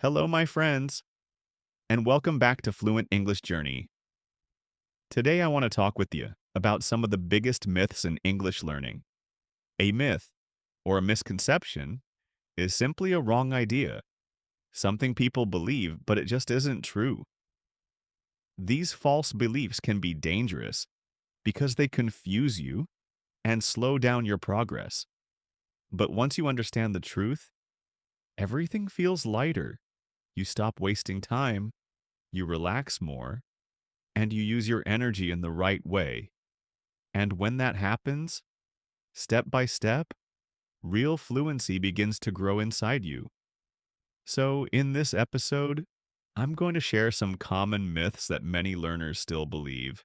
Hello, my friends, and welcome back to Fluent English Journey. Today, I want to talk with you about some of the biggest myths in English learning. A myth, or a misconception, is simply a wrong idea, something people believe, but it just isn't true. These false beliefs can be dangerous because they confuse you and slow down your progress. But once you understand the truth, everything feels lighter. You stop wasting time, you relax more, and you use your energy in the right way. And when that happens, step by step, real fluency begins to grow inside you. So, in this episode, I'm going to share some common myths that many learners still believe.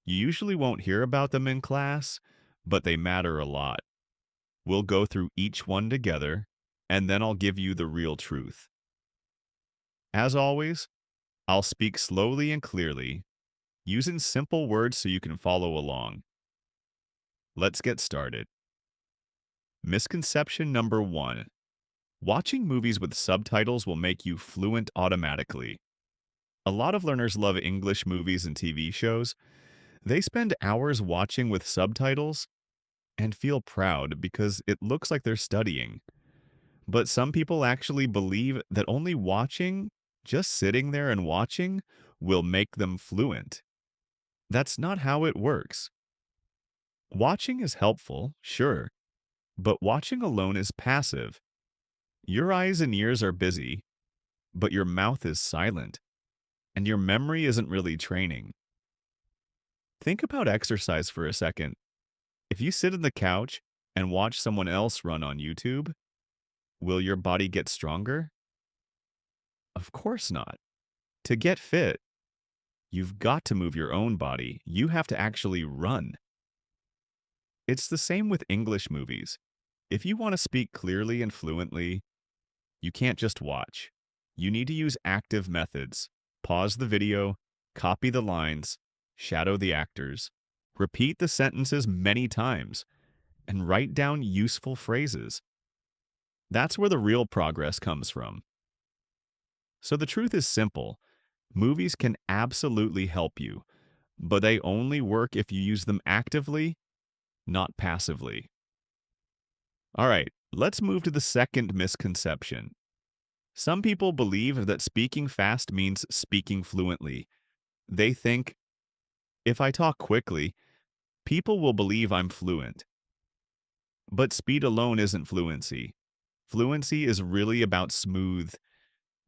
You usually won't hear about them in class, but they matter a lot. We'll go through each one together, and then I'll give you the real truth. As always, I'll speak slowly and clearly, using simple words so you can follow along. Let's get started. Misconception number one: watching movies with subtitles will make you fluent automatically. A lot of learners love English movies and TV shows. They spend hours watching with subtitles and feel proud because it looks like they're studying. But some people actually believe that only watching, just sitting there and watching, will make them fluent. That's not how it works. Watching is helpful, sure, but watching alone is passive. Your eyes and ears are busy, but your mouth is silent, and your memory isn't really training. Think about exercise for a second. If you sit on the couch and watch someone else run on YouTube, will your body get stronger? Of course not. To get fit, you've got to move your own body. You have to actually run. It's the same with English movies. If you want to speak clearly and fluently, you can't just watch. You need to use active methods. Pause the video, copy the lines, shadow the actors, repeat the sentences many times, and write down useful phrases. That's where the real progress comes from. So the truth is simple. Movies can absolutely help you, but they only work if you use them actively, not passively. All right, let's move to the second misconception. Some people believe that speaking fast means speaking fluently. They think, if I talk quickly, people will believe I'm fluent. But speed alone isn't fluency. Fluency is really about smooth,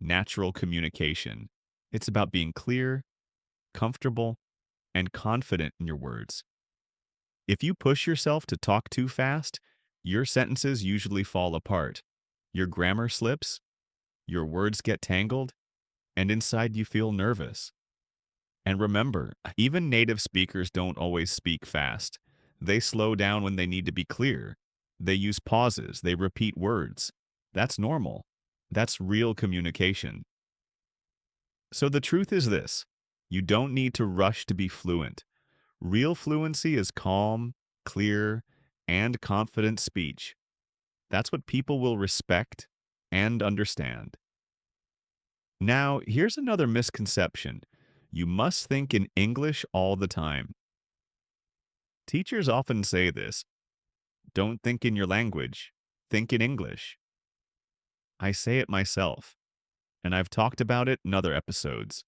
natural communication. It's about being clear, comfortable, and confident in your words. If you push yourself to talk too fast, your sentences usually fall apart. Your grammar slips, your words get tangled, and inside you feel nervous. And remember, even native speakers don't always speak fast. They slow down when they need to be clear. They use pauses, they repeat words. That's normal. That's real communication. So the truth is this: you don't need to rush to be fluent. Real fluency is calm, clear, and confident speech. That's what people will respect and understand. Now, here's another misconception. You must think in English all the time. Teachers often say this: don't think in your language, think in English. I say it myself, and I've talked about it in other episodes.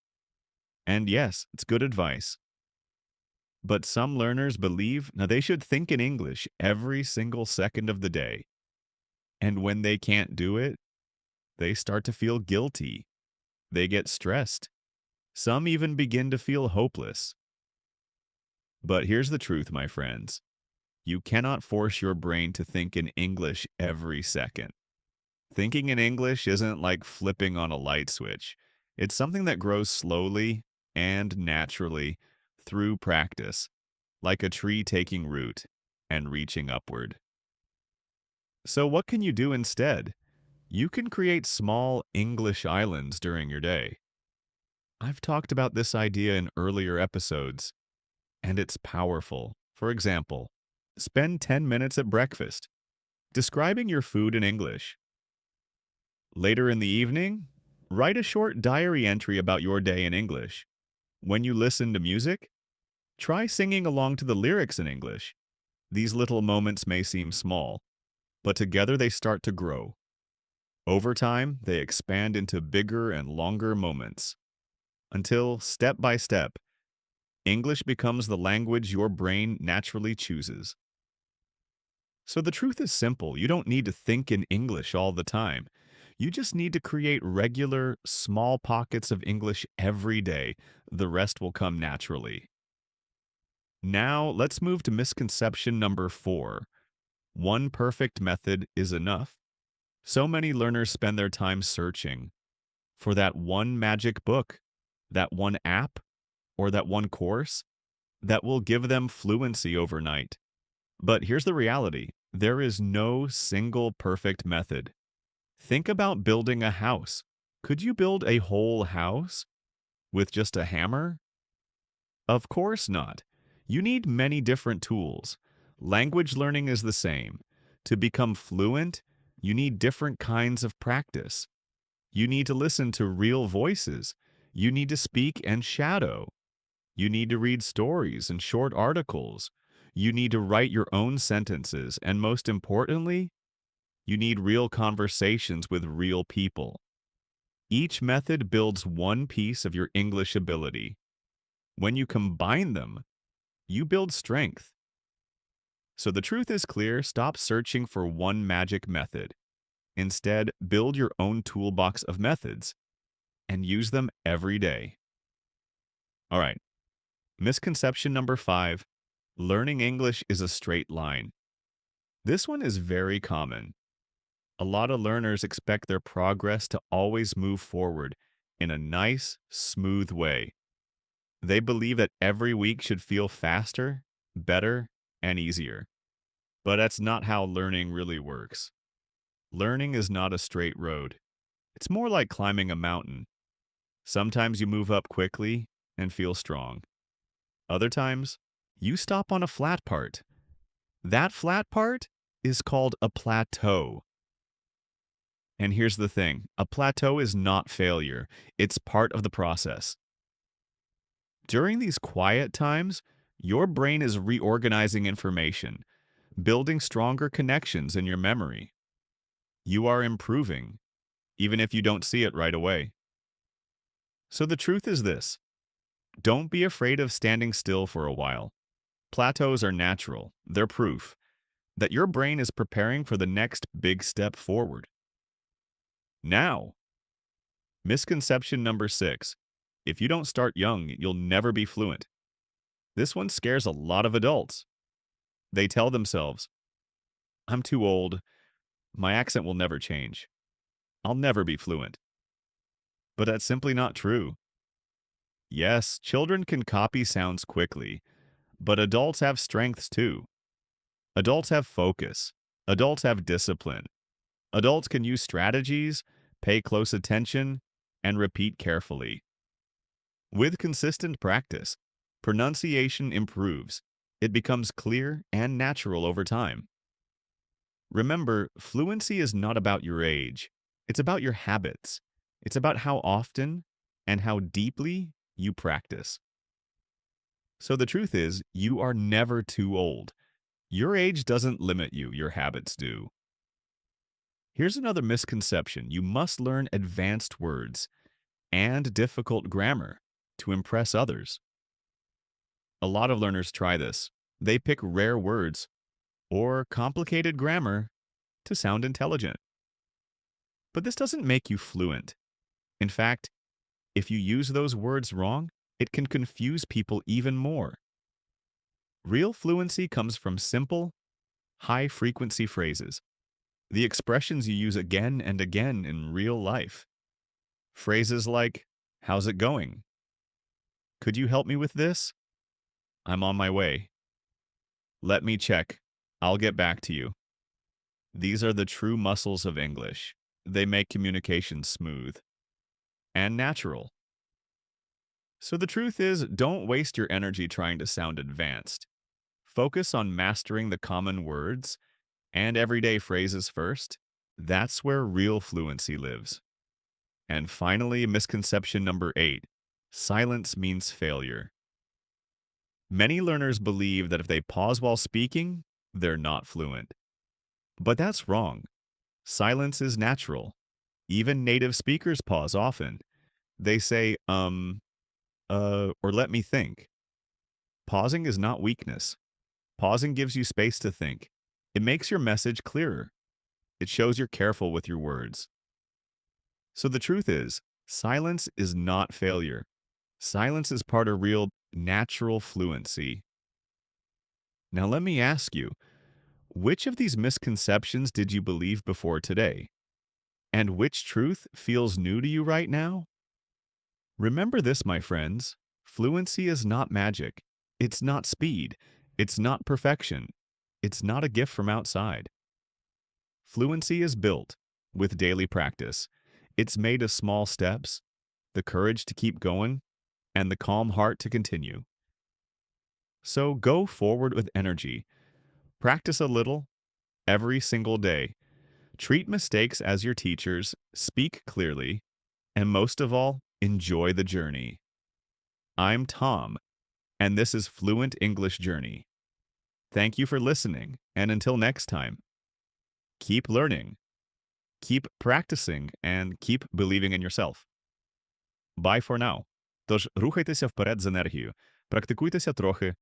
And yes, it's good advice. But some learners believe now they should think in English every single second of the day. And when they can't do it, they start to feel guilty. They get stressed. Some even begin to feel hopeless. But here's the truth, my friends. You cannot force your brain to think in English every second. Thinking in English isn't like flipping on a light switch. It's something that grows slowly and naturally through practice, like a tree taking root and reaching upward. So what can you do instead? You can create small English islands during your day. I've talked about this idea in earlier episodes, and it's powerful. For example, spend 10 minutes at breakfast describing your food in English. Later in the evening, write a short diary entry about your day in English. When you listen to music, try singing along to the lyrics in English. These little moments may seem small, but together they start to grow. Over time, they expand into bigger and longer moments, until, step by step, English becomes the language your brain naturally chooses. So the truth is simple. You don't need to think in English all the time. You just need to create regular, small pockets of English every day. The rest will come naturally. Now, let's move to misconception number 4. One perfect method is enough. So many learners spend their time searching for that one magic book, that one app, or that one course that will give them fluency overnight. But here's the reality. There is no single perfect method. Think about building a house. Could you build a whole house with just a hammer? Of course not. You need many different tools. Language learning is the same. To become fluent, you need different kinds of practice. You need to listen to real voices. You need to speak and shadow. You need to read stories and short articles. You need to write your own sentences. And most importantly, you need real conversations with real people. Each method builds one piece of your English ability. When you combine them, you build strength. So the truth is clear, stop searching for one magic method. Instead, build your own toolbox of methods and use them every day. All right, misconception number 5, learning English is a straight line. This one is very common. A lot of learners expect their progress to always move forward in a nice, smooth way. They believe that every week should feel faster, better, and easier. But that's not how learning really works. Learning is not a straight road. It's more like climbing a mountain. Sometimes you move up quickly and feel strong. Other times, you stop on a flat part. That flat part is called a plateau. And here's the thing, a plateau is not failure. It's part of the process. During these quiet times, your brain is reorganizing information, building stronger connections in your memory. You are improving, even if you don't see it right away. So the truth is this. Don't be afraid of standing still for a while. Plateaus are natural. They're proof that your brain is preparing for the next big step forward. Now, misconception number 6. If you don't start young, you'll never be fluent. This one scares a lot of adults. They tell themselves, I'm too old. My accent will never change. I'll never be fluent. But that's simply not true. Yes, children can copy sounds quickly, but adults have strengths too. Adults have focus. Adults have discipline. Adults can use strategies, pay close attention, and repeat carefully. With consistent practice, pronunciation improves. It becomes clear and natural over time. Remember, fluency is not about your age. It's about your habits. It's about how often and how deeply you practice. So the truth is, you are never too old. Your age doesn't limit you, your habits do. Here's another misconception. You must learn advanced words and difficult grammar to impress others. A lot of learners try this. They pick rare words or complicated grammar to sound intelligent. But this doesn't make you fluent. In fact, if you use those words wrong, it can confuse people even more. Real fluency comes from simple, high-frequency phrases, the expressions you use again and again in real life. Phrases like, how's it going? Could you help me with this? I'm on my way. Let me check. I'll get back to you. These are the true muscles of English. They make communication smooth and natural. So the truth is, don't waste your energy trying to sound advanced. Focus on mastering the common words and everyday phrases first, That's where real fluency lives. And finally, misconception number 8. Silence means failure. Many learners believe that if they pause while speaking, they're not fluent. But that's wrong. Silence is natural. Even native speakers pause often. They say, or let me think. Pausing is not weakness. Pausing gives you space to think. It makes your message clearer. It shows you're careful with your words. So the truth is, silence is not failure. Silence is part of real, natural fluency. Now let me ask you, which of these misconceptions did you believe before today? And which truth feels new to you right now? Remember this, my friends. Fluency is not magic. It's not speed. It's not perfection. It's not a gift from outside. Fluency is built with daily practice. It's made of small steps, the courage to keep going, and the calm heart to continue. So go forward with energy. Practice a little every single day. Treat mistakes as your teachers, speak clearly, and most of all, enjoy the journey. I'm Tom, and this is Fluent English Journey. Thank you for listening, and until next time, keep learning, keep practicing, and keep believing in yourself. Bye for now. Тож рухайтеся вперед з енергією, практикуйтеся трохи,